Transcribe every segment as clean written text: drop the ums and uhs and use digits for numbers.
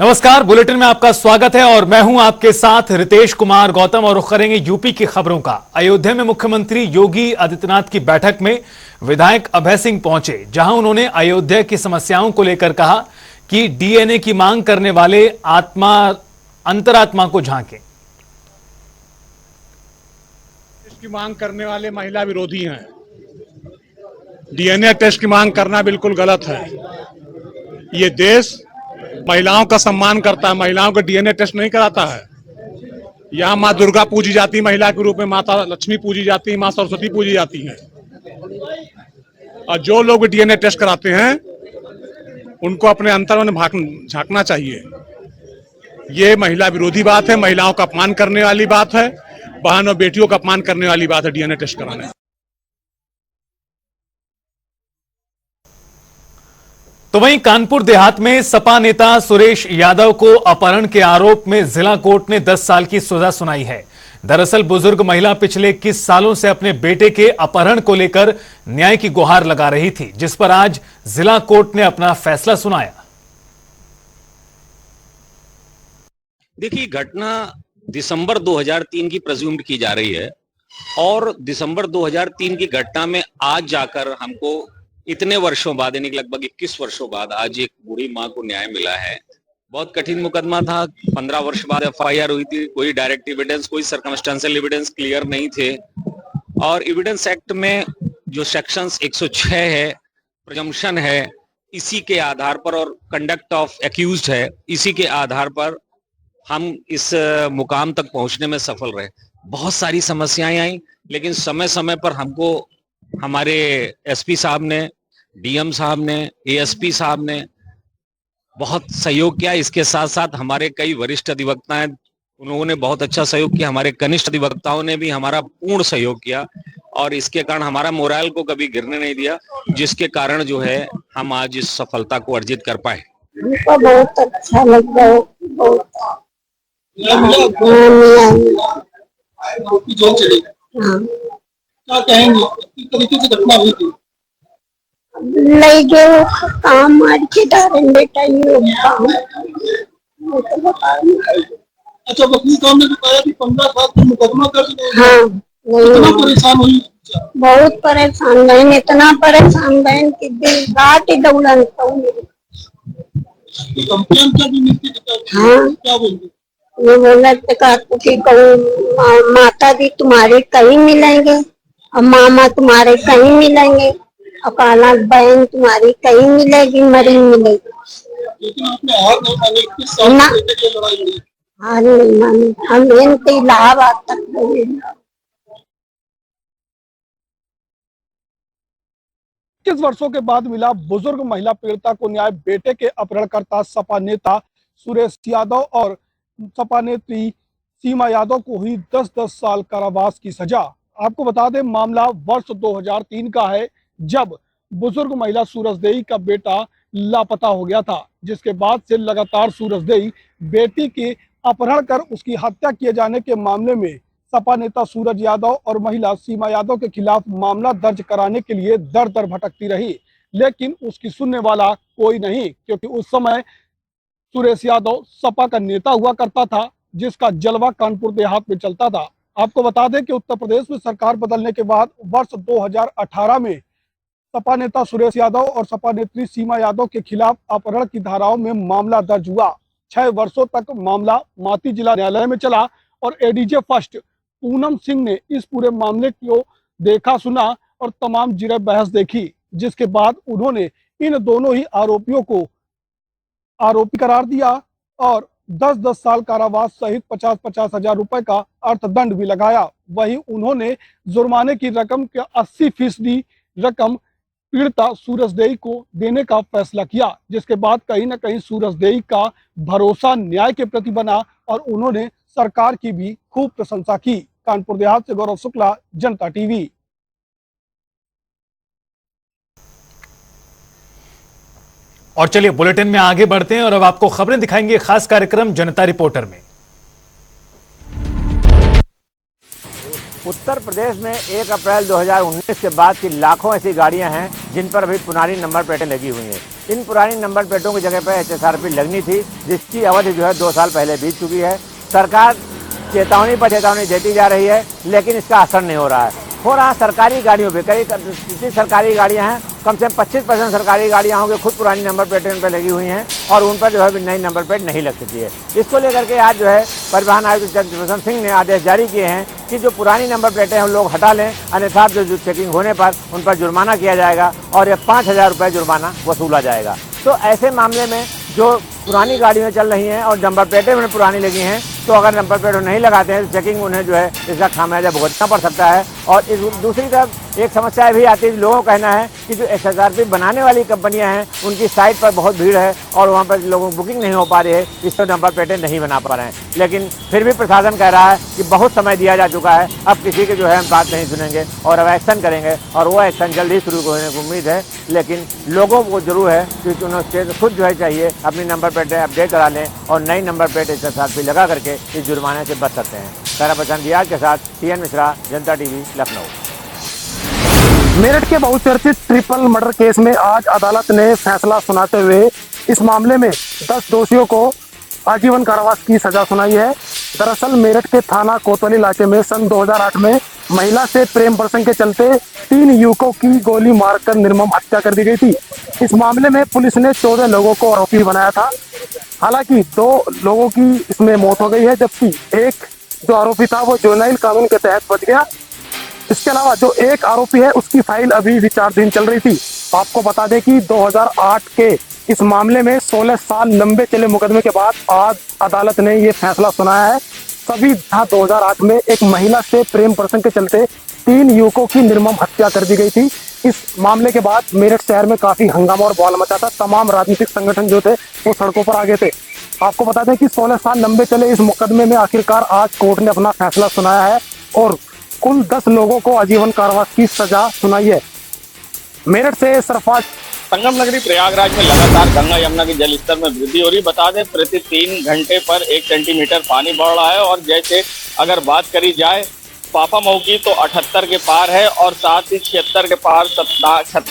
नमस्कार, बुलेटिन में आपका स्वागत है और मैं हूं आपके साथ रितेश कुमार गौतम और रुख करेंगे यूपी की खबरों का। अयोध्या में मुख्यमंत्री योगी आदित्यनाथ की बैठक में विधायक अभय सिंह पहुंचे, जहां उन्होंने अयोध्या की समस्याओं को लेकर कहा कि डीएनए की मांग करने वाले अंतरात्मा को झांके। इसकी मांग करने वाले महिला विरोधी हैं। डीएनए टेस्ट की मांग करना बिल्कुल गलत है। ये देश महिलाओं का सम्मान करता है, महिलाओं को डीएनए टेस्ट नहीं कराता है। यहाँ माँ दुर्गा पूजी जाती है, महिला के रूप में माता लक्ष्मी पूजी जाती है, माँ सरस्वती पूजी जाती है। और जो लोग डीएनए टेस्ट कराते हैं उनको अपने अंतर में झांकना चाहिए। ये महिला विरोधी बात है, महिलाओं का अपमान करने वाली बात है, बहन और बेटियों का अपमान करने वाली बात है डीएनए टेस्ट कराने। तो वहीं कानपुर देहात में सपा नेता सुरेश यादव को अपहरण के आरोप में जिला कोर्ट ने 10 साल की सजा सुनाई है। दरअसल बुजुर्ग महिला पिछले 21 सालों से अपने बेटे के अपहरण को लेकर न्याय की गुहार लगा रही थी, जिस पर आज जिला कोर्ट ने अपना फैसला सुनाया। देखिए, घटना दिसंबर 2003 की प्रेज्यूम्ड की जा रही है और दिसंबर 2003 की घटना में आज जाकर हमको इतने वर्षों बाद, यानी लगभग 21 वर्षों बाद आज एक बूढ़ी माँ को न्याय मिला है। बहुत कठिन मुकदमा था। 15 वर्ष बाद एफआईआर हुई थी। कोई डायरेक्ट एविडेंस, कोई सर्कमस्टेंशियल एविडेंस क्लियर नहीं थे। और एविडेंस एक्ट में जो सेक्शंस 106 है, प्रिजम्पशन है, इसी के आधार पर, और कंडक्ट ऑफ एक्यूज्ड है, इसी के आधार पर हम इस मुकाम तक पहुंचने में सफल रहे। बहुत सारी समस्याएं आई, लेकिन समय समय पर हमको हमारे एसपी साहब ने, डीएम साहब ने, एएसपी साहब ने बहुत सहयोग किया। इसके साथ साथ हमारे कई वरिष्ठ अधिवक्ता हैं, उन लोगों ने बहुत अच्छा सहयोग किया। हमारे कनिष्ठ अधिवक्ताओं ने भी हमारा पूर्ण सहयोग किया और इसके कारण हमारा मोराल को कभी गिरने नहीं दिया, जिसके कारण जो है हम आज इस सफलता को अर्जित कर पाए। हमको बहुत अच्छा लग रहा है। बहुत क्या कहेंगे, किस तरीके से घटना हुई थी? ले गए काम मार के डालें बेटा, ये काम वो तो बता नहीं। अच्छा, वकील साहब ने बताया कि 15 साल का मुकदमा दर्ज है। हाँ, कितना परेशान हुई? बहुत परेशान बहन, इतना परेशान बहन कि दिल रात ही दौड़ता हूँ। हाँ, क्या बोलते? ये बोला कि माता भी तुम्हारे कहीं मिलेंगे और मामा तुम्हारे कहीं मिलेंगे और काला बहन तुम्हारी कहीं मिलेगी, मरी मिलेगी। लेकिन आपने हार नहीं मानी, किस साल में बेटे की लड़ाई लड़ी? हार नहीं मानी, हम इलाहाबाद तक गए। 21 वर्षों के बाद मिला बुजुर्ग महिला पीड़िता को न्याय। बेटे के अपहरणकर्ता सपा नेता सुरेश यादव और सपा नेत्री सीमा यादव को हुई 10-10 साल कारावास की सजा। आपको बता दें, मामला वर्ष 2003 का है, जब बुजुर्ग महिला सूरजदेई का बेटा लापता हो गया था, जिसके बाद से लगातार सूरजदेई बेटी के अपहरण कर उसकी हत्या किए जाने के मामले में सपा नेता सूरज यादव और महिला सीमा यादव के खिलाफ मामला दर्ज कराने के लिए दर दर भटकती रही, लेकिन उसकी सुनने वाला कोई नहीं, क्योंकि उस समय सुरेश यादव सपा का नेता हुआ करता था, जिसका जलवा कानपुर देहात में चलता था। आपको बता दें कि उत्तर प्रदेश में सरकार बदलने के बाद वर्ष 2018 में सपा नेता सुरेश यादव और सपा नेत्री सीमा यादव के खिलाफ अपहरण की धाराओं में मामला दर्ज हुआ। 6 वर्षों तक मामला माती जिला न्यायालय में चला और एडीजे फर्स्ट पूनम सिंह ने इस पूरे मामले को देखा, सुना और तमाम जिरह बहस देखी, जिसके बाद उन्होंने इन दोनों ही आरोपियों को आरोपी करार दिया और 10-10 साल कारावास सहित 50-50 हजार रुपए का अर्थदंड भी लगाया। वहीं उन्होंने जुर्माने की रकम के 80% रकम पीड़िता सूरजदेई को देने का फैसला किया, जिसके बाद कहीं ना कहीं सूरजदेई का भरोसा न्याय के प्रति बना और उन्होंने सरकार की भी खूब प्रशंसा की। कानपुर देहात से गौरव शुक्ला, जनता टीवी। और चलिए बुलेटिन में आगे बढ़ते हैं और अब आपको खबरें दिखाएंगे खास कार्यक्रम जनता रिपोर्टर में। उत्तर प्रदेश में 1 अप्रैल 2019 के बाद की लाखों ऐसी गाड़ियां हैं जिन पर अभी पुरानी नंबर प्लेटें लगी हुई हैं। इन पुरानी नंबर प्लेटों की जगह पर HSRP लगनी थी, जिसकी अवधि जो है 2 साल पहले बीत चुकी है। सरकार चेतावनी पर चेतावनी देती जा रही है, लेकिन इसका असर नहीं हो रहा है। सरकारी गाड़ियों पर कई जितनी सरकारी गाड़ियां हैं, कम से कम 25% सरकारी गाड़ियां होंगी खुद पुरानी नंबर प्लेटें उन पर लगी हुई हैं और उन पर जो है नई नंबर प्लेट नहीं लग सकती है। इसको लेकर के आज जो है परिवहन आयुक्त चंद्रभूषण सिंह ने आदेश जारी किए हैं कि जो पुरानी नंबर प्लेटें हैं उन लोग हटा लें, अन्यथा जो चेकिंग होने पर उन पर जुर्माना किया जाएगा और ये 5,000 रुपये जुर्माना वसूला जाएगा। तो ऐसे मामले में जो पुरानी गाड़ियाँ चल रही हैं और नंबर प्लेटें उन्हें पुरानी लगी हैं, तो अगर नंबर प्लेट नहीं लगाते हैं तो चेकिंग उन्हें जो है इसका खामियाजा भुगतना पड़ सकता है। और इस दूसरी तरफ एक समस्या भी आती है, लोगों का कहना है कि जो HSRP बनाने वाली कंपनियां हैं उनकी साइट पर बहुत भीड़ है और वहां पर लोगों की बुकिंग नहीं हो पा रही है, इस पर नंबर प्लेटें नहीं बना पा रहे हैं। लेकिन फिर भी प्रशासन कह रहा है कि बहुत समय दिया जा चुका है, अब किसी के जो है हम बात नहीं सुनेंगे और अब एक्शन करेंगे और वो एक्शन जल्द ही शुरू होने की उम्मीद है। लेकिन लोगों को जरूर है कि उन्हें खुद जो है चाहिए अपनी नंबर प्लेटें अपडेट करा लें और नई नंबर प्लेट HSRP लगा करके इस जुर्माने से बच सकते हैं। कैमरा पर्सन रियाज के साथ TN मिश्रा, जनता TV, लखनऊ। मेरठ के बहुचर्चित ट्रिपल मर्डर केस में आज अदालत ने फैसला सुनाते हुए इस मामले में 10 दोषियों को आजीवन कारावास की सजा सुनाई है। दरअसल मेरठ के थाना कोतवाली इलाके में सन 2008 में महिला से प्रेम प्रसंग के चलते 3 युवकों की गोली मारकर निर्मम हत्या कर दी गई थी। इस मामले में पुलिस ने 14 लोगों को आरोपी बनाया था। हालांकि 2 लोगों की इसमें मौत हो गई है, जबकि एक जो आरोपी था वो जुवेनाइल कानून के तहत बच गया। इसके अलावा जो एक आरोपी है उसकी फाइल अभी विचाराधीन चल रही थी। आपको बता दें कि 2008 के इस मामले में 16 साल लंबे चले मुकदमे के बाद आज अदालत ने ये फैसला सुनाया है। सभी 2008 में एक महिला से प्रेम प्रसंग के चलते 3 युवकों की निर्मम हत्या कर दी गई थी। इस मामले के बाद मेरठ शहर में काफी हंगामा और बवाल मचा था। तमाम राजनीतिक संगठन जो थे वो सड़कों पर आ गए थे। आपको बता दें कि 16 साल लंबे चले इस मुकदमे में आखिरकार आज कोर्ट ने अपना फैसला सुनाया है और कुल 10 लोगों को आजीवन कारावास की सजा सुनाई है। मेरठ से सरफराज। संगम नगरी प्रयागराज में लगातार गंगा यमुना के जल स्तर में वृद्धि हो रही। बता दें प्रति 3 घंटे पर 1 सेंटीमीटर पानी बढ़ रहा है और जैसे अगर बात करी जाए पापामऊ की तो 78 के पार है और साथ ही 76 के पार।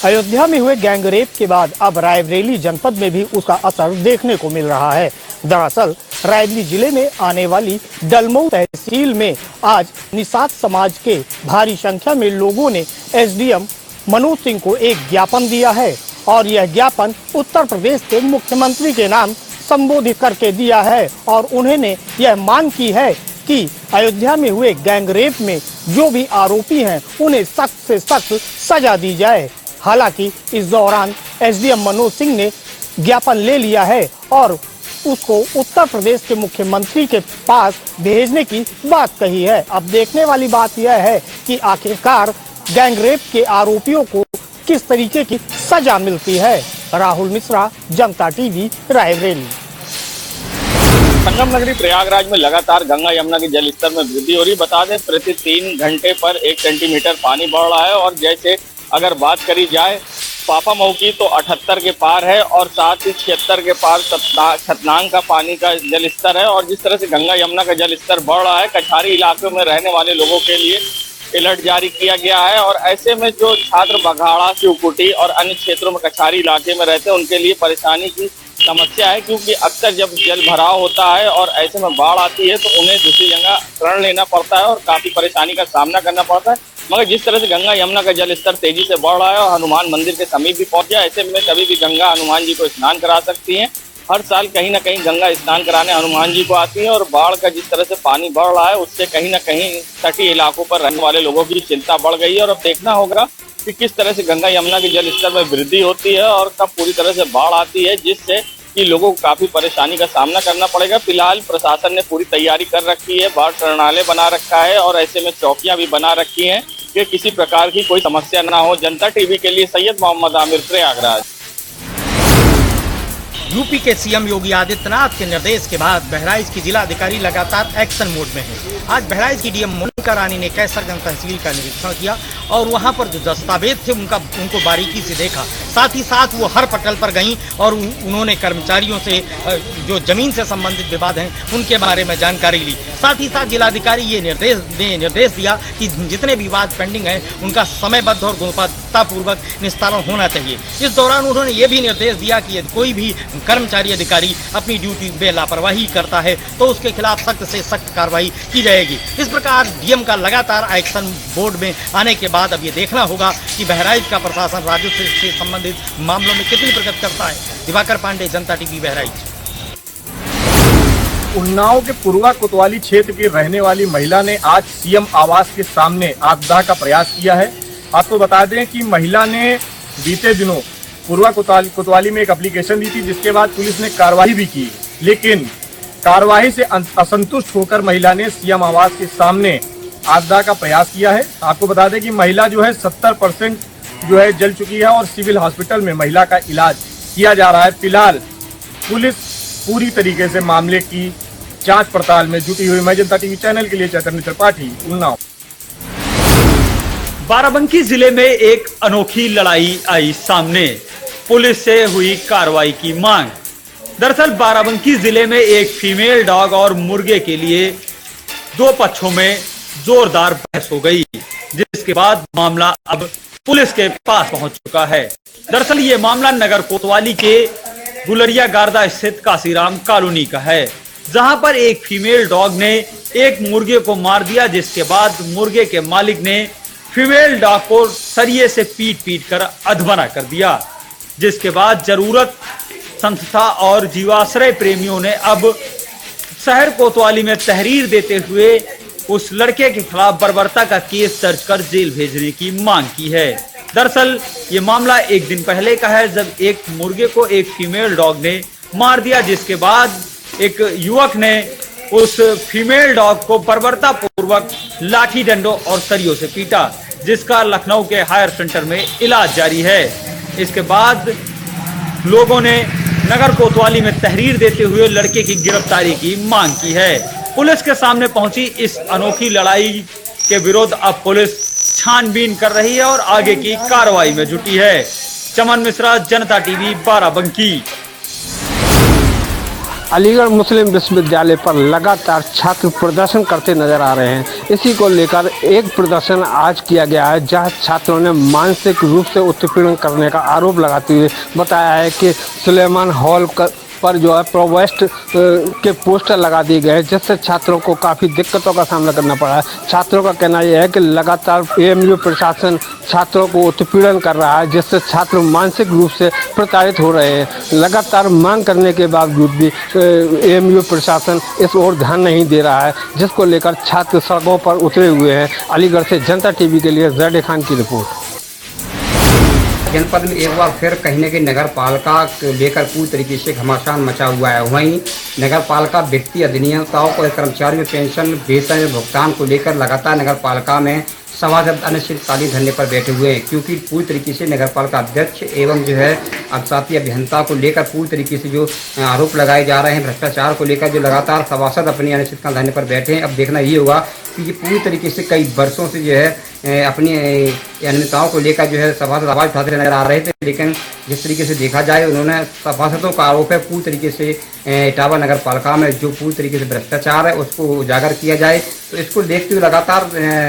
अयोध्या में हुए गैंगरेप के बाद अब रायबरेली जनपद में भी उसका असर देखने को मिल रहा है। दरअसल रायबरेली जिले में आने वाली डलमऊ तहसील में आज निषाद समाज के भारी संख्या में लोगों ने SDM मनोज सिंह को एक ज्ञापन दिया है और यह ज्ञापन उत्तर प्रदेश के मुख्यमंत्री के नाम संबोधित करके दिया है और उन्होंने यह मांग की है कि अयोध्या में हुए गैंगरेप में जो भी आरोपी हैं उन्हें सख्त से सख्त सजा दी जाए। हालांकि इस दौरान SDM मनोज सिंह ने ज्ञापन ले लिया है और उसको उत्तर प्रदेश के मुख्यमंत्री के पास भेजने की बात कही है। अब देखने वाली बात यह है कि आखिरकार गैंगरेप के आरोपियों को किस तरीके की सजा मिलती है। राहुल मिश्रा, जनता TV, रायबरेली। संगम नगरी प्रयागराज में लगातार गंगा यमुना के जल स्तर में वृद्धि हो रही। बता दें प्रति 3 घंटे पर 1 सेंटीमीटर पानी बढ़ रहा है और जैसे अगर बात करी जाए पापामऊ की तो 78 के पार है और साथ ही 76 के पार छतनांग का पानी का जल स्तर है। और जिस तरह से गंगा यमुना का जल स्तर बढ़ रहा है, कछारी इलाकों में रहने वाले लोगों के लिए अलर्ट जारी किया गया है और ऐसे में जो छात्र बघाड़ा, शिवकुटी और अन्य क्षेत्रों में कछारी इलाके में रहते हैं उनके लिए परेशानी की समस्या है, क्योंकि अक्सर जब जल भराव होता है और ऐसे में बाढ़ आती है तो उन्हें दूसरी जगह शरण लेना पड़ता है और काफी परेशानी का सामना करना पड़ता है। मगर जिस तरह से गंगा यमुना का जल स्तर तेजी से बढ़ रहा है और हनुमान मंदिर के समीप भी पहुंच गया, ऐसे में कभी भी गंगा हनुमान जी को स्नान करा सकती हैं। हर साल कहीं ना कहीं गंगा स्नान कराने हनुमान जी को आती है और बाढ़ का जिस तरह से पानी बढ़ रहा है उससे कहीं ना कहीं तटीय इलाकों पर रहने वाले लोगों की चिंता बढ़ गई है। और अब देखना होगा कि किस तरह से गंगा यमुना के जल स्तर में वृद्धि होती है और कब पूरी तरह से बाढ़ आती है, जिससे कि लोगों को काफी परेशानी का सामना करना पड़ेगा। फिलहाल प्रशासन ने पूरी तैयारी कर रखी है, बाढ़ शरणालय बना रखा है और ऐसे में चौकियां भी बना रखी हैं कि किसी प्रकार की कोई समस्या ना हो। जनता TV के लिए सैयद मोहम्मद आमिर, प्रयागराज। यूपी के CM योगी आदित्यनाथ के निर्देश के बाद बहराइच की जिला अधिकारी लगातार एक्शन मोड में है। आज बहराइच की DM प्रियंका रानी ने कैसरगंज तहसील का निरीक्षण किया और वहां पर जो दस्तावेज थे उनको बारीकी से देखा। साथ ही साथ वो हर पटल पर गईं और उन्होंने कर्मचारियों से जो जमीन से संबंधित विवाद हैं उनके बारे में जानकारी ली। साथ ही साथ जिलाधिकारी ये निर्देश दिया कि जितने विवाद पेंडिंग हैं उनका समयबद्ध और गुणवत्तापूर्वक निस्तारण होना चाहिए। इस दौरान उन्होंने ये भी निर्देश दिया कि यदि कोई भी कर्मचारी अधिकारी अपनी ड्यूटी में लापरवाही करता है तो उसके खिलाफ सख्त से सख्त कार्रवाई की जाएगी। इस प्रकार डीएम का लगातार एक्शन बोर्ड में आने के बाद अब ये देखना होगा कि बहराइच का प्रशासन राजस्व से संबंधित मामलों में कितनी प्रगति करता है। दिवाकर पांडे, जनता टीवी, बहराइच। उन्नाव के पूर्वा कोतवाली क्षेत्र की रहने वाली महिला ने आज सीएम आवास के सामने आत्मदाह का प्रयास किया है। आपको बता दें कि महिला ने बीते दिनों पूर्वा कोतवाली में एक एप्लीकेशन दी थी, जिसके बाद पुलिस ने कार्रवाई भी की, लेकिन कार्रवाई से असंतुष्ट होकर महिला ने सीएम आवास के सामने आत्मदाह का प्रयास किया है। आपको बता दें कि महिला जो है 70% जो है जल चुकी है और सिविल हॉस्पिटल में महिला का इलाज किया जा रहा है। फिलहाल पुलिस पूरी तरीके से मामले की जांच पड़ताल में जुटी हुई। मैं जनता टीवी चैनल के लिए चैतन्य त्रिपाठी, उन्नाव। बाराबंकी जिले में एक अनोखी लड़ाई आई सामने, पुलिस से हुई कार्रवाई की मांग। दरअसल बाराबंकी जिले में एक फीमेल डॉग और मुर्गे के लिए दो पक्षों में जोरदार बहस हो गई, जिसके बाद मामला अब पुलिस के पास पहुंच चुका है। दरअसल ये मामला नगर कोतवाली के गुलरिया गारदा स्थित काशीराम कॉलोनी का है, जहां पर एक फीमेल डॉग ने एक मुर्गे को मार दिया, जिसके बाद मुर्गे के मालिक ने फीमेल डॉग को सरिये से पीट कर अधमरा कर दिया, जिसके बाद जरूरत संस्था और जीवाश्रय प्रेमियों ने अब शहर कोतवाली में तहरीर देते हुए उस लड़के के खिलाफ बर्बरता का केस दर्ज कर जेल भेजने की मांग की है। दरअसल ये मामला एक दिन पहले का है, जब एक मुर्गे को एक फीमेल डॉग ने मार दिया, जिसके बाद एक युवक ने उस फीमेल डॉग को बर्बरता पूर्वक लाठी डंडों और सरियों से पीटा, जिसका लखनऊ के हायर सेंटर में इलाज जारी है। इसके बाद लोगों ने नगर कोतवाली में तहरीर देते हुए लड़के की गिरफ्तारी की मांग की है। पुलिस के सामने पहुंची इस अनोखी लड़ाई के विरुद्ध अब पुलिस छानबीन कर रही है और आगे की कार्रवाई में जुटी है। चमन मिश्रा, जनता टीवी, बाराबंकी। अलीगढ़ मुस्लिम विश्वविद्यालय पर लगातार छात्र प्रदर्शन करते नजर आ रहे हैं। इसी को लेकर एक प्रदर्शन आज किया गया है, जहां छात्रों ने मानसिक रूप से उत्पीड़न करने का आरोप लगाते हुए बताया है कि सुलेमान हॉल पर जो है प्रोवेस्ट के पोस्टर लगा दिए गए हैं, जिससे छात्रों को काफ़ी दिक्कतों का सामना करना पड़ा है। छात्रों का कहना यह है कि लगातार एएमयू प्रशासन छात्रों को उत्पीड़न कर रहा है, जिससे छात्र मानसिक रूप से प्रताड़ित हो रहे हैं। लगातार मांग करने के बावजूद भी एएमयू प्रशासन इस ओर ध्यान नहीं दे रहा है, जिसको लेकर छात्र सड़कों पर उतरे हुए हैं। अलीगढ़ से जनता टीवी के लिए ज़ैड खान की रिपोर्ट। जनपद में एक बार फिर कहीं न कहीं नगर पालिका को लेकर पूरी तरीके से घमासान मचा हुआ है। वहीं नगर पालिका वित्तीय अधिनियमताओं को कर्मचारियों पेंशन वेतन भुगतान को लेकर लगातार नगर पालिका में सभासद अनिश्चितकालीन धरने पर बैठे हुए हैं, क्योंकि पूरी तरीके से नगर पालिका अध्यक्ष एवं जो है अवसाती अभियंता को लेकर पूरी तरीके से जो आरोप लगाए जा रहे हैं भ्रष्टाचार को लेकर, जो लगातार सभासद अपनी अनिश्चितकाल धरने पर बैठे हैं। अब देखना ये होगा कि ये पूरी तरीके से कई वर्षों से जो है अपनी अनियमितताओं को लेकर जो है सभासद आवाज उठाते नजर आ रहे थे, लेकिन जिस तरीके से देखा जाए उन्होंने सभासदों का आरोप है पूरी तरीके से इटावा नगर पालिका में जो पूरी तरीके से भ्रष्टाचार है उसको उजागर किया जाए। तो इसको देखते हुए लगातार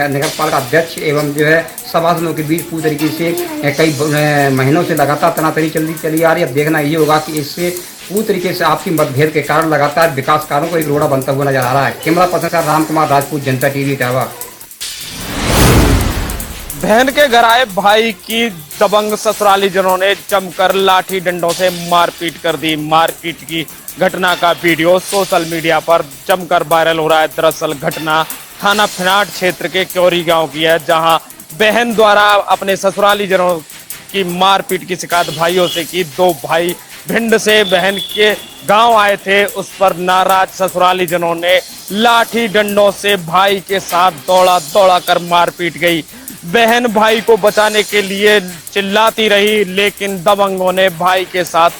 नगर पालिका अध्यक्ष एवं जो है सभासदों के बीच पूरी तरीके से कई महीनों से लगातार तनातनी चली आ रही है। अब देखना ये होगा कि इससे पूरी तरीके से आपसी मतभेद के कारण लगातार विकास कार्यों को एक रोड़ा बनता हुआ नजर आ रहा है। कैमरा पर्सन राम कुमार राजपूत, जनता टीवी, इटावा। बहन के घर आए भाई की दबंग ससुरालीजनों ने जमकर लाठी डंडों से मारपीट कर दी। मारपीट की घटना का वीडियो सोशल मीडिया पर जमकर वायरल हो रहा है। दरअसल घटना थाना फिनाट क्षेत्र के क्योरी गांव की है, जहां बहन द्वारा अपने ससुरालीजनों की मारपीट की शिकायत भाइयों से की। दो भाई भिंड से बहन के गांव आए थे, उस पर नाराज ससुरालीजनों ने लाठी डंडों से भाई के साथ दौड़ा कर मारपीट गई। बहन भाई को बचाने के लिए चिल्लाती रही, लेकिन दबंगों ने भाई के साथ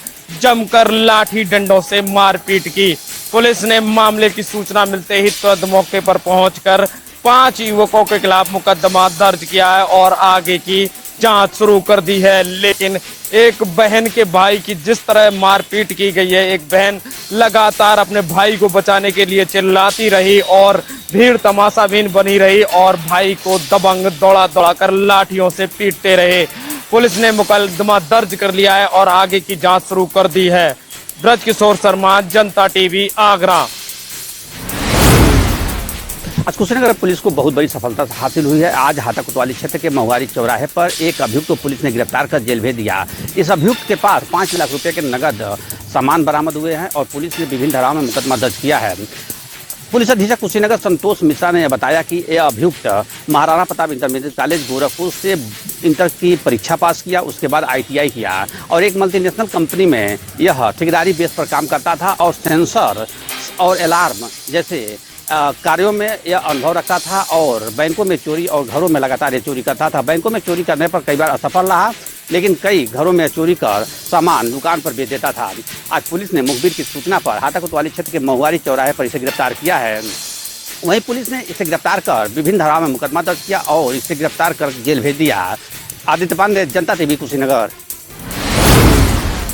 जमकर लाठी डंडों से मारपीट की। पुलिस ने मामले की सूचना मिलते ही तुरंत मौके पर पहुंचकर 5 युवकों के खिलाफ मुकदमा दर्ज किया है और आगे की जांच शुरू कर दी है। लेकिन एक बहन के भाई की जिस तरह मारपीट की गई है, एक बहन लगातार अपने भाई को बचाने के लिए चिल्लाती रही और भीड़ तमाशाबीन बनी रही और भाई को दबंग दौड़ा दौड़ा कर लाठियों से पीटते रहे। पुलिस ने मुकदमा दर्ज कर लिया है और आगे की जांच शुरू कर दी है। ब्रज किशोर शर्मा, जनता टीवी, आगरा। आज कुशीनगर पुलिस को बहुत बड़ी सफलता हासिल हुई है। आज हाटा कोतवाली क्षेत्र के महुआरी चौराहे पर एक अभियुक्त को पुलिस ने गिरफ्तार कर जेल भेज दिया। इस अभियुक्त के पास 5 लाख रुपए के नगद सामान बरामद हुए हैं और पुलिस ने विभिन्न धाराओं में मुकदमा दर्ज किया है। पुलिस अधीक्षक कुशीनगर संतोष मिश्रा ने बताया कि यह अभियुक्त महाराणा प्रताप इंटरमीडिएट कॉलेज गोरखपुर से इंटर की परीक्षा पास किया, उसके बाद ITI किया और एक मल्टीनेशनल कंपनी में यह ठेकेदारी बेस पर काम करता था और सेंसर और अलार्म जैसे कार्यों में यह अनुभव रखता था और बैंकों में चोरी और घरों में लगातार ये चोरी करता था। बैंकों में चोरी करने पर कई बार असफल रहा, लेकिन कई घरों में चोरी कर सामान दुकान पर बेच देता था। आज पुलिस ने मुखबिर की सूचना पर हाटा कोतवाली क्षेत्र के महुआरी चौराहे पर इसे गिरफ्तार किया है। वहीं पुलिस ने इसे गिरफ्तार कर विभिन्न धाराओं में मुकदमा दर्ज किया और इसे गिरफ्तार कर जेल भेज दिया। आदित्य पांडे, जनता टीवी, कुशीनगर।